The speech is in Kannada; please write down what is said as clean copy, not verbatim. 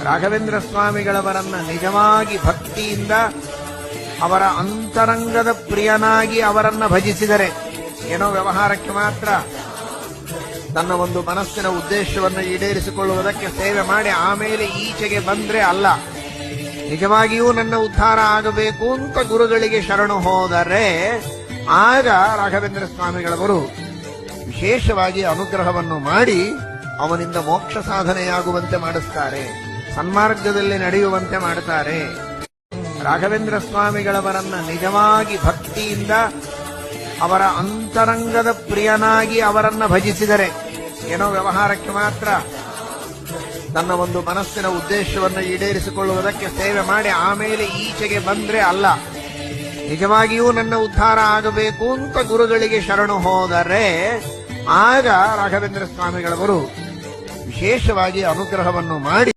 ರಾಘವೇಂದ್ರ ಸ್ವಾಮಿಗಳವರನ್ನ ನಿಜವಾಗಿ ಭಕ್ತಿಯಿಂದ ಅವರ ಅಂತರಂಗದ ಪ್ರಿಯನಾಗಿ ಅವರನ್ನ ಭಜಿಸಿದರೆ, ಏನೋ ವ್ಯವಹಾರಕ್ಕೆ ಮಾತ್ರ ತನ್ನ ಒಂದು ಮನಸ್ಸಿನ ಉದ್ದೇಶವನ್ನು ಈಡೇರಿಸಿಕೊಳ್ಳುವುದಕ್ಕೆ ಸೇವೆ ಮಾಡಿ ಆಮೇಲೆ ಈಚೆಗೆ ಬಂದ್ರೆ ಅಲ್ಲ, ನಿಜವಾಗಿಯೂ ನನ್ನ ಉದ್ಧಾರ ಆಗಬೇಕು ಅಂತ ಗುರುಗಳಿಗೆ ಶರಣು ಹೋದರೆ ಆಗ ರಾಘವೇಂದ್ರ ಸ್ವಾಮಿಗಳವರು ವಿಶೇಷವಾಗಿ ಅನುಗ್ರಹವನ್ನು ಮಾಡಿ ಅವನಿಂದ ಮೋಕ್ಷ ಸಾಧನೆಯಾಗುವಂತೆ ಮಾಡಿಸ್ತಾರೆ, ಸನ್ಮಾರ್ಗದಲ್ಲಿ ನಡೆಯುವಂತೆ ಮಾಡುತ್ತಾರೆ. ರಾಘವೇಂದ್ರ ಸ್ವಾಮಿಗಳವರನ್ನ ನಿಜವಾಗಿ ಭಕ್ತಿಯಿಂದ ಅವರ ಅಂತರಂಗದ ಪ್ರಿಯನಾಗಿ ಅವರನ್ನ ಭಜಿಸಿದರೆ, ಏನೋ ವ್ಯವಹಾರಕ್ಕೆ ಮಾತ್ರ ತನ್ನ ಒಂದು ಮನಸ್ಸಿನ ಉದ್ದೇಶವನ್ನು ಈಡೇರಿಸಿಕೊಳ್ಳುವುದಕ್ಕೆ ಸೇವೆ ಮಾಡಿ ಆಮೇಲೆ ಈಚೆಗೆ ಬಂದ್ರೆ ಅಲ್ಲ, ನಿಜವಾಗಿಯೂ ನನ್ನ ಉದ್ಧಾರ ಆಗಬೇಕು ಅಂತ ಗುರುಗಳಿಗೆ ಶರಣು ಹೋದರೆ ಆಗ ರಾಘವೇಂದ್ರ ಸ್ವಾಮಿಗಳವರು ವಿಶೇಷವಾಗಿ ಅನುಗ್ರಹವನ್ನು ಮಾಡಿ